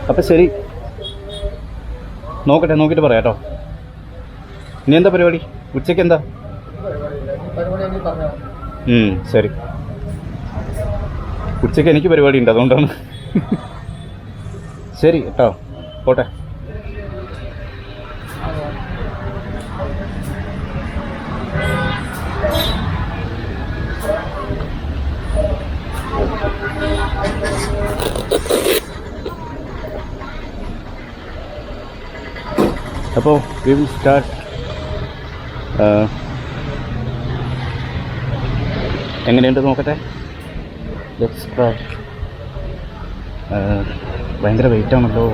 അപ്പം ശരി, നോക്കിയിട്ട് പറയാം കേട്ടോ. ഇനി എന്താ പരിപാടി? ഉച്ചയ്ക്ക് എന്താ? ശരി, ഉച്ചയ്ക്ക് എനിക്ക് പരിപാടി ഉണ്ട്, അതുകൊണ്ടാണ്. ശരി കേട്ടോ, പോട്ടെ. അപ്പോൾ വി വിൽ സ്റ്റാർട്ട്. എങ്ങനെയുണ്ട് നോക്കട്ടെ. Let's try. ഭയങ്കര വെയിറ്റ് ആണല്ലോ.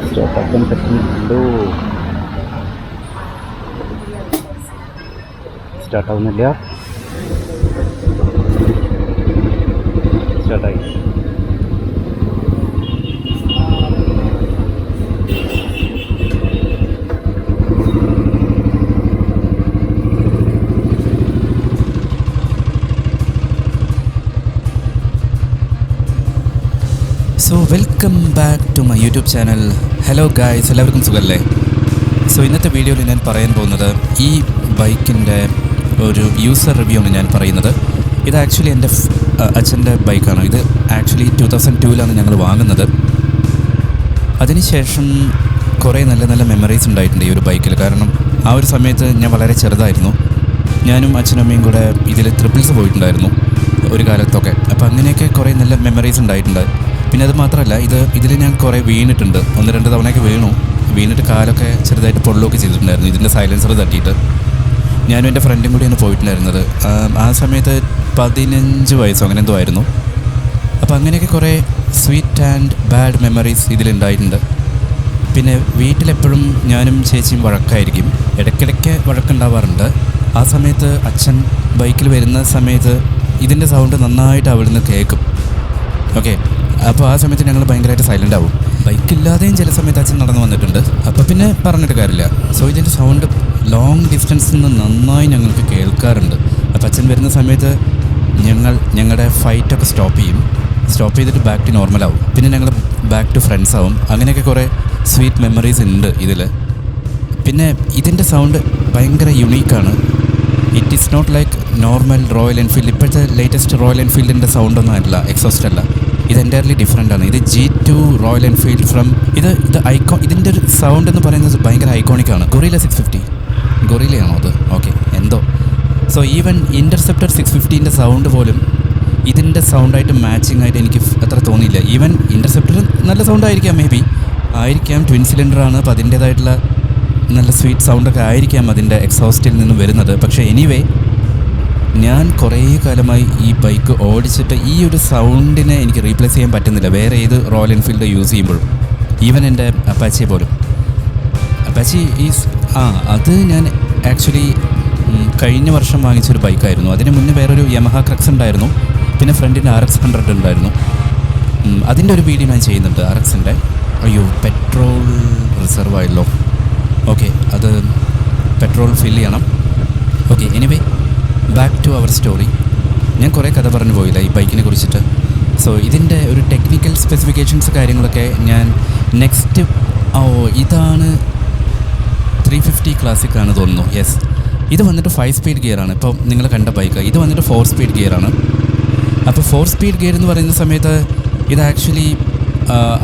സ്റ്റാർട്ടാക്കാൻ പറ്റുന്നുണ്ടോ? സ്റ്റാർട്ടാവുന്നില്ല. സ്റ്റാർട്ടായി. So welcome back to my YouTube channel. Hello guys, എല്ലാവർക്കും സുഖമല്ലേ? സോ ഇന്നത്തെ വീഡിയോയിൽ ഞാൻ പറയാൻ പോകുന്നത് ഈ ബൈക്കിൻ്റെ ഒരു യൂസർ റിവ്യൂ ആണ് ഞാൻ പറയുന്നത്. ഇത് ആക്ച്വലി എൻ്റെ അച്ഛൻ്റെ ബൈക്കാണ്. ഇത് ആക്ച്വലി 2002 ഞങ്ങൾ വാങ്ങുന്നത്. അതിനുശേഷം കുറേ നല്ല നല്ല മെമ്മറീസ് ഉണ്ടായിട്ടുണ്ട് ഈ ഒരു ബൈക്കിൽ. കാരണം ആ ഒരു സമയത്ത് ഞാൻ വളരെ ചെറുതായിരുന്നു. ഞാനും അച്ഛനമ്മയും കൂടെ ഇതിൽ ട്രിപ്പിൾസ് പോയിട്ടുണ്ടായിരുന്നു ഒരു കാലത്തൊക്കെ. അപ്പോൾ അങ്ങനെയൊക്കെ കുറേ നല്ല മെമ്മറീസ് ഉണ്ടായിട്ടുണ്ട്. പിന്നെ അത് മാത്രമല്ല, ഇതിൽ ഞാൻ കുറേ വീണിട്ടുണ്ട്. 1-2 തവണയൊക്കെ വീണിട്ട് കാലൊക്കെ ചെറുതായിട്ട് പൊള്ളുകയൊക്കെ ചെയ്തിട്ടുണ്ടായിരുന്നു ഇതിൻ്റെ സൈലൻസർ തട്ടിയിട്ട്. ഞാനും എൻ്റെ ഫ്രണ്ടും കൂടിയാണ് പോയിട്ടുണ്ടായിരുന്നത്. ആ സമയത്ത് 15 വയസ്സോ അങ്ങനെ എന്തോ ആയിരുന്നു. അപ്പോൾ അങ്ങനെയൊക്കെ കുറേ സ്വീറ്റ് ആൻഡ് ബാഡ് മെമ്മറീസ് ഇതിലുണ്ടായിട്ടുണ്ട്. പിന്നെ വീട്ടിലെപ്പോഴും ഞാനും ചേച്ചിയും വഴക്കായിരിക്കും. ഇടയ്ക്കിടയ്ക്ക് വഴക്കുണ്ടാവാറുണ്ട്. ആ സമയത്ത് അച്ഛൻ ബൈക്കിൽ വരുന്ന സമയത്ത് ഇതിൻ്റെ സൗണ്ട് നന്നായിട്ട് അവിടുന്ന് കേൾക്കും. ഓക്കെ, അപ്പോൾ ആ സമയത്ത് ഞങ്ങൾ ഭയങ്കരമായിട്ട് സൈലൻ്റ് ആവും. ബൈക്കില്ലാതെയും ചില സമയത്ത് അച്ഛൻ നടന്നു വന്നിട്ടുണ്ട്. അപ്പോൾ പിന്നെ പറഞ്ഞിട്ട് കാര്യമില്ല. സോ ഇതിൻ്റെ സൗണ്ട് ലോങ് ഡിസ്റ്റൻസിൽ നിന്ന് നന്നായി ഞങ്ങൾക്ക് കേൾക്കാറുണ്ട്. അപ്പോൾ അച്ഛൻ വരുന്ന സമയത്ത് ഞങ്ങളുടെ ഫൈറ്റൊക്കെ സ്റ്റോപ്പ് ചെയ്തിട്ട് ബാക്ക് ടു നോർമലാവും. പിന്നെ ഞങ്ങൾ ബാക്ക് ടു ഫ്രണ്ട്സ് ആവും. അങ്ങനെയൊക്കെ കുറേ സ്വീറ്റ് മെമ്മറീസ് ഉണ്ട് ഇതിൽ. പിന്നെ ഇതിൻ്റെ സൗണ്ട് ഭയങ്കര യുണീക്കാണ്. It is not like normal Royal Enfield. ഇപ്പോഴത്തെ ലേറ്റസ്റ്റ് റോയൽ എൻഫീൽഡിൻ്റെ സൗണ്ടൊന്നും അല്ല, എക്സോസ്റ്റ് അല്ല. ഇത് എൻറ്റയർലി ഡിഫറെൻ്റ് ആണ്. ഇത് G2 റോയൽ എൻഫീൽഡ് ഫ്രം ഇത് ഇതിൻ്റെ ഒരു സൗണ്ട് എന്ന് പറയുന്നത് ഭയങ്കര ഐക്കോണിക്കാണ്. ഗൊറില്ല 650, ഗൊറില്ലയാണോ അത്? ഓക്കെ, എന്തോ. സോ ഈവൻ ഇൻ്റർസെപ്റ്റർ 650ൻ്റെ സൗണ്ട് പോലും ഇതിൻ്റെ സൗണ്ടായിട്ട് മാച്ചിങ് ആയിട്ട് എനിക്ക് അത്ര തോന്നിയില്ല. ഈവൻ ഇൻ്റർസെപ്റ്റർ നല്ല സൗണ്ടായിരിക്കാം, മേ ബി ആയിരിക്കാം. ട്വിൻ സിലിണ്ടറാണ്, അപ്പോൾ അതിൻ്റേതായിട്ടുള്ള നല്ല സ്വീറ്റ് സൗണ്ടൊക്കെ ആയിരിക്കാം അതിൻ്റെ എക്സോസ്റ്റിൽ നിന്ന് വരുന്നത്. പക്ഷേ എനിവേ, ഞാൻ കുറേ കാലമായി ഈ ബൈക്ക് ഓടിച്ചിട്ട് ഈ ഒരു സൗണ്ടിനെ എനിക്ക് റീപ്ലേസ് ചെയ്യാൻ പറ്റുന്നില്ല വേറെ ഏത് റോയൽ എൻഫീൽഡ് യൂസ് ചെയ്യുമ്പോഴും. ഈവൻ എൻ്റെ അപ്പാച്ചി പോലും. അപ്പാച്ചി അത് ഞാൻ ആക്ച്വലി കഴിഞ്ഞ വർഷം വാങ്ങിച്ചൊരു ബൈക്കായിരുന്നു. അതിന് മുന്നേ വേറൊരു യമഹ ക്രക്സ് ഉണ്ടായിരുന്നു. പിന്നെ ഫ്രണ്ടിൻ്റെ RX100 ഉണ്ടായിരുന്നു. അതിൻ്റെ ഒരു വീഡിയോ ഞാൻ ചെയ്യുന്നുണ്ട് RXൻ്റെ. അയ്യോ, പെട്രോൾ റിസർവ് ആയല്ലോ. ഓക്കെ, അത് പെട്രോൾ ഫില്ല് ചെയ്യണം. Okay, anyway back to our story. ഞാൻ കുറേ കഥ പറഞ്ഞു പോയില്ല ഈ ബൈക്കിനെ കുറിച്ചിട്ട്. സോ ഇതിൻ്റെ ഒരു ടെക്നിക്കൽ സ്പെസിഫിക്കേഷൻസ് കാര്യങ്ങളൊക്കെ ഞാൻ നെക്സ്റ്റ് ഇതാണ് 350 ക്ലാസിക് ആണ് തോന്നുന്നു. യെസ്, ഇത് വന്നിട്ട് 5 സ്പീഡ് ഗിയറാണ്. ഇപ്പോൾ നിങ്ങൾ കണ്ട ബൈക്ക് ഇത് വന്നിട്ട് 4 സ്പീഡ് ഗിയറാണ്. അപ്പോൾ 4 സ്പീഡ് ഗിയർ എന്ന് പറയുന്ന സമയത്ത് ഇത് ആക്ച്വലി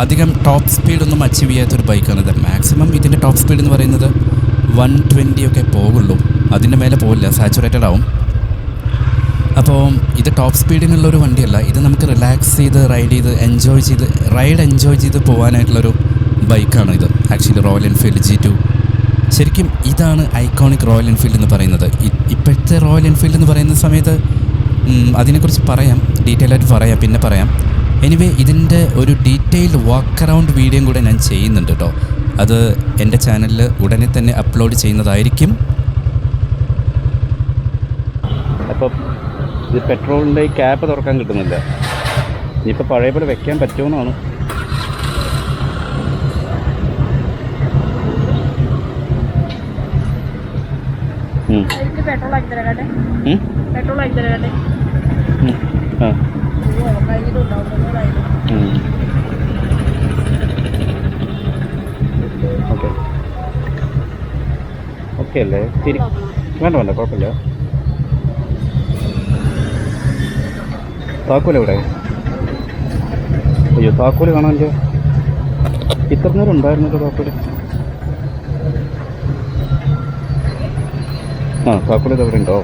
അധികം ടോപ്പ് സ്പീഡൊന്നും അച്ചീവ് ചെയ്യാത്തൊരു ബൈക്കാണിത്. മാക്സിമം ഇതിൻ്റെ ടോപ്പ് സ്പീഡ് എന്ന് പറയുന്നത് 120 ഒക്കെ പോകുള്ളൂ. അതിൻ്റെ മേലെ പോകില്ല, സാച്ചുറേറ്റഡ് ആവും. അപ്പോൾ ഇത് ടോപ്പ് സ്പീഡിനുള്ളൊരു വണ്ടിയല്ല. ഇത് നമുക്ക് റിലാക്സ് ചെയ്ത് റൈഡ് എൻജോയ് ചെയ്ത് പോകാനായിട്ടുള്ളൊരു ബൈക്കാണ് ഇത് ആക്ച്വലി റോയൽ എൻഫീൽഡ് G2. ശരിക്കും ഇതാണ് ഐക്കോണിക് റോയൽ എൻഫീൽഡ് എന്ന് പറയുന്നത്. ഇപ്പോഴത്തെ റോയൽ എൻഫീൽഡ് എന്ന് പറയുന്ന സമയത്ത് അതിനെക്കുറിച്ച് ഡീറ്റെയിൽ ആയിട്ട് പിന്നെ പറയാം. എനിവേ, ഇതിൻ്റെ ഒരു ഡീറ്റെയിൽഡ് വാക്ക് അറൗണ്ട് വീഡിയോയും കൂടെ ഞാൻ ചെയ്യുന്നുണ്ട് കേട്ടോ. അത് എൻ്റെ ചാനലിൽ ഉടനെ തന്നെ അപ്ലോഡ് ചെയ്യുന്നതായിരിക്കും. അപ്പം ഇത് പെട്രോളിൻ്റെ ക്യാപ്പ് തുറക്കാൻ കിട്ടുന്നില്ല. ഇനിയിപ്പോൾ പഴയ പോലെ വെക്കാൻ പറ്റുമെന്നാണ്. പെട്രോൾ ആക്കി തരാട്ടെ, പെട്രോൾ ആക്കി തരാട്ടെ. ആ ഓക്കെ ഓക്കെ അല്ലേ? വേണ്ട വേണ്ട കുഴപ്പമില്ല. താക്കോൽ എവിടെ? അയ്യോ താക്കോൽ കാണാൻ ഇത്ര നേരം ഉണ്ടായിരുന്നല്ലോ താക്കോൽ. ആ താക്കോൽ ഇത് എവിടെ ഉണ്ടോ?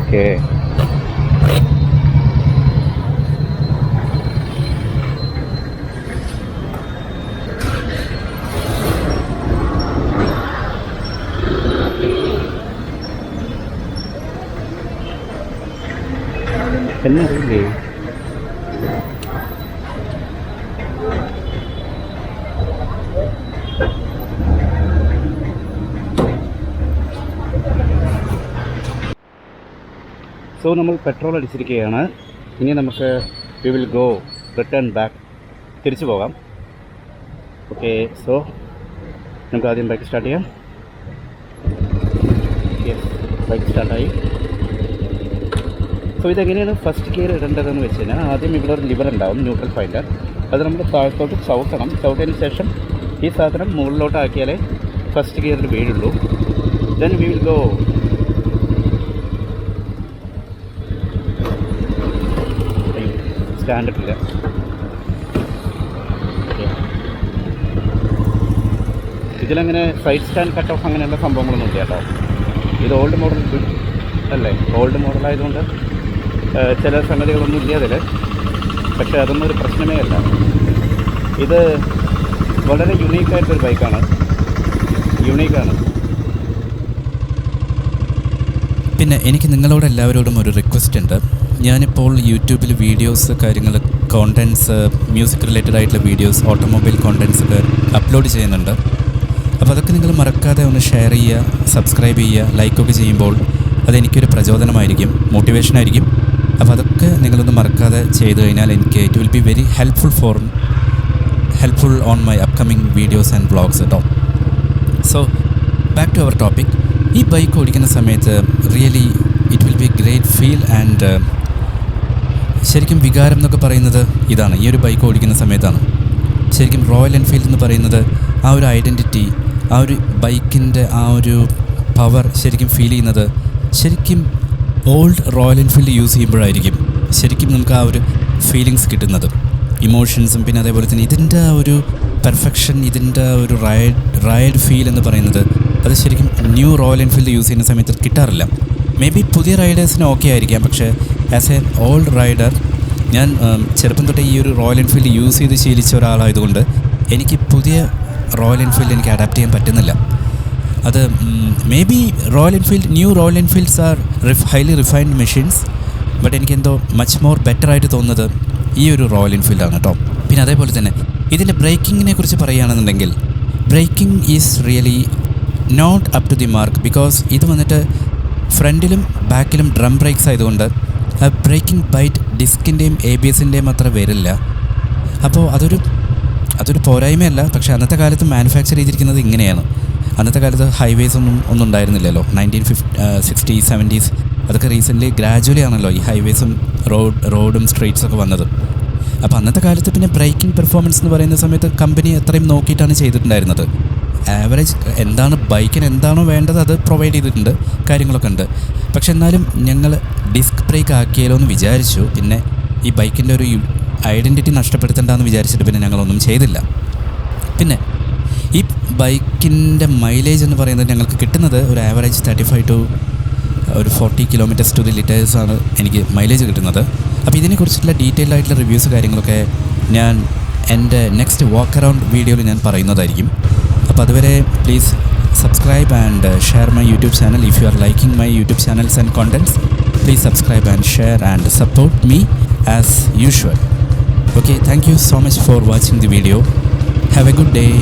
ഓക്കെ എന്നറിയില്ലേ? സോ നമ്മൾ പെട്രോൾ അടിച്ചിരിക്കുകയാണ്. ഇനി നമുക്ക് we will go return back, തിരിച്ചു പോകാം. ഓക്കെ സോ നമുക്ക് ആദ്യം ബൈക്ക് സ്റ്റാർട്ട് ചെയ്യാം. യെസ് ബൈക്ക് സ്റ്റാർട്ടായി. സോ ഇതെങ്ങനെയാണ് ഫസ്റ്റ് ഗിയർ ഇടേണ്ടതെന്ന് വെച്ച് കഴിഞ്ഞാൽ ആദ്യം ഇവിടെ ഒരു ലിവർ ഉണ്ടാവും, ന്യൂട്രൽ ഫൈൻഡർ. അത് നമ്മൾ താഴത്തോട്ട് ചവിട്ടണം. ചവിട്ടിയതിന് ശേഷം ഈ സാധനം മുകളിലോട്ട് ആക്കിയാലേ ഫസ്റ്റ് ഗിയറിൽ വീഴുള്ളൂ. Then we will go. സ്റ്റാൻഡിട്ടില്ല. ഇതിലങ്ങനെ സൈഡ് സ്റ്റാൻഡ് കട്ട് ഓഫ് അങ്ങനെയുള്ള സംഭവങ്ങളൊന്നും ഇല്ല കേട്ടോ. ഇത് ഓൾഡ് മോഡൽ അല്ലേ? ഓൾഡ് മോഡലായതുകൊണ്ട് ചില സംഗതികളൊന്നും ഇല്ല അതിൽ. പക്ഷേ അതൊന്നും ഒരു പ്രശ്നമേ അല്ല. ഇത് വളരെ യുണീക്കായിട്ടൊരു ബൈക്കാണ്, യുണീക്കാണ്. പിന്നെ എനിക്ക് നിങ്ങളോട് എല്ലാവരോടും ഒരു റിക്വസ്റ്റ് ഉണ്ട്. ഞാനിപ്പോൾ യൂട്യൂബിൽ വീഡിയോസ്, കാര്യങ്ങൾ, കോണ്ടൻറ്റ്സ്, മ്യൂസിക് റിലേറ്റഡ് ആയിട്ടുള്ള വീഡിയോസ്, ഓട്ടോമൊബൈൽ കോണ്ടൻറ്റ്സ് ഒക്കെ അപ്ലോഡ് ചെയ്യുന്നുണ്ട്. അപ്പോൾ അതൊക്കെ നിങ്ങൾ മറക്കാതെ ഒന്ന് ഷെയർ ചെയ്യുക, സബ്സ്ക്രൈബ് ചെയ്യുക, ലൈക്കൊക്കെ ചെയ്യുമ്പോൾ അതെനിക്കൊരു പ്രചോദനമായിരിക്കും, മോട്ടിവേഷനായിരിക്കും. അപ്പോൾ അതൊക്കെ നിങ്ങളൊന്ന് മറക്കാതെ ചെയ്തു കഴിഞ്ഞാൽ എനിക്ക് it will be very helpful on my upcoming videos and vlogs കേട്ടോ. So back to our topic. ഈ ബൈക്ക് ഓടിക്കുന്ന സമയത്ത് really it will be great feel and ശരിക്കും വികാരം എന്നൊക്കെ പറയുന്നത് ഇതാണ്. ഈ ഒരു ബൈക്ക് ഓടിക്കുന്ന സമയത്താണ് ശരിക്കും റോയൽ എൻഫീൽഡ് എന്ന് പറയുന്നത്. ആ ഒരു ഐഡൻറ്റിറ്റി, ആ ഒരു ബൈക്കിൻ്റെ ആ ഒരു പവർ ശരിക്കും ഫീൽ ചെയ്യുന്നത് ശരിക്കും ഓൾഡ് റോയൽ എൻഫീൽഡ് യൂസ് ചെയ്യുമ്പോഴായിരിക്കും ശരിക്കും നമുക്ക് ആ ഒരു ഫീലിങ്സ് കിട്ടുന്നത്, ഇമോഷൻസും. പിന്നെ അതേപോലെ തന്നെ ഇതിൻ്റെ ആ ഒരു പെർഫെക്ഷൻ, ഇതിൻ്റെ ഒരു റൈഡ് ഫീൽ എന്ന് പറയുന്നത് അത് ശരിക്കും ന്യൂ റോയൽ എൻഫീൽഡ് യൂസ് ചെയ്യുന്ന സമയത്ത് കിട്ടാറില്ല. മേ ബി പുതിയ റൈഡേഴ്സിന് ഓക്കെ ആയിരിക്കാം, പക്ഷേ ആസ് എ ഓൾഡ് റൈഡർ ഞാൻ ചെറുപ്പം തൊട്ടേ ഈ ഒരു റോയൽ എൻഫീൽഡ് യൂസ് ചെയ്ത് ശീലിച്ച ഒരാളായതുകൊണ്ട് എനിക്ക് പുതിയ റോയൽ എൻഫീൽഡ് എനിക്ക് അഡാപ്റ്റ് ചെയ്യാൻ പറ്റുന്നില്ല. അത് may be new Royal Enfields are highly refined machines, but എനിക്കെന്തോ മച്ച് മോർ ബെറ്റർ ആയിട്ട് തോന്നുന്നത് ഈ ഒരു റോയൽ എൻഫീൽഡാണ് കേട്ടോ. പിന്നെ അതേപോലെ തന്നെ ഇതിൻ്റെ ബ്രേക്കിങ്ങിനെ കുറിച്ച് പറയുകയാണെന്നുണ്ടെങ്കിൽ braking is really not up to the mark. Because ഇത് വന്നിട്ട് ഫ്രണ്ടിലും ബാക്കിലും ഡ്രം ബ്രേക്സ് ആയതുകൊണ്ട് ബ്രേക്കിംഗ് ബൈറ്റ് ഡിസ്കിൻ്റെയും ABSൻ്റെയും അത്ര വരില്ല. അപ്പോൾ അതൊരു പോരായ്മയല്ല. പക്ഷേ അന്നത്തെ കാലത്ത് മാനുഫാക്ചർ ചെയ്തിരിക്കുന്നത് ഇങ്ങനെയാണ്. അന്നത്തെ കാലത്ത് ഹൈവേസ് ഒന്നും ഉണ്ടായിരുന്നില്ലല്ലോ. 1960s 70s അതൊക്കെ റീസെൻ്റ്ലി ഗ്രാജുവലി ആണല്ലോ ഈ ഹൈവേസും റോഡും സ്ട്രീറ്റ്സൊക്കെ വന്നത്. അപ്പോൾ അന്നത്തെ കാലത്ത് പിന്നെ ബ്രേക്കിംഗ് പെർഫോമൻസ് എന്ന് പറയുന്ന സമയത്ത് കമ്പനി അത്രയും നോക്കിയിട്ടാണ് ചെയ്തിട്ടുണ്ടായിരുന്നത്. ആവറേജ് എന്താണ് ബൈക്കിന് എന്താണോ വേണ്ടത് അത് പ്രൊവൈഡ് ചെയ്തിട്ടുണ്ട്, കാര്യങ്ങളൊക്കെ ഉണ്ട്. പക്ഷെ എന്നാലും ഞങ്ങൾ ഡിസ്ക് ബ്രേക്ക് ആക്കിയാലോ എന്ന് വിചാരിച്ചു. പിന്നെ ഈ ബൈക്കിൻ്റെ ഒരു ഐഡൻറ്റിറ്റി നഷ്ടപ്പെടുത്തേണ്ടെന്ന് വിചാരിച്ചിട്ട് പിന്നെ ഞങ്ങളൊന്നും ചെയ്തില്ല. പിന്നെ ഈ ബൈക്കിൻ്റെ മൈലേജ് എന്ന് പറയുന്നത് ഞങ്ങൾക്ക് കിട്ടുന്നത് ഒരു average 35 to 40 kilometers to the liters ആണ് എനിക്ക് മൈലേജ് കിട്ടുന്നത്. അപ്പോൾ ഇതിനെക്കുറിച്ചിട്ടുള്ള ഡീറ്റെയിൽഡ് ആയിട്ടുള്ള റിവ്യൂസ് കാര്യങ്ങളൊക്കെ ഞാൻ എൻ്റെ നെക്സ്റ്റ് വാക്ക് അറൗണ്ട് വീഡിയോയിൽ ഞാൻ പറയുന്നതായിരിക്കും. അപ്പോൾ അതുവരെ please subscribe and share my YouTube channel. If you are liking my YouTube channels and contents, please subscribe and share and support me as usual. Okay, thank you so much for watching the video. Have a good day.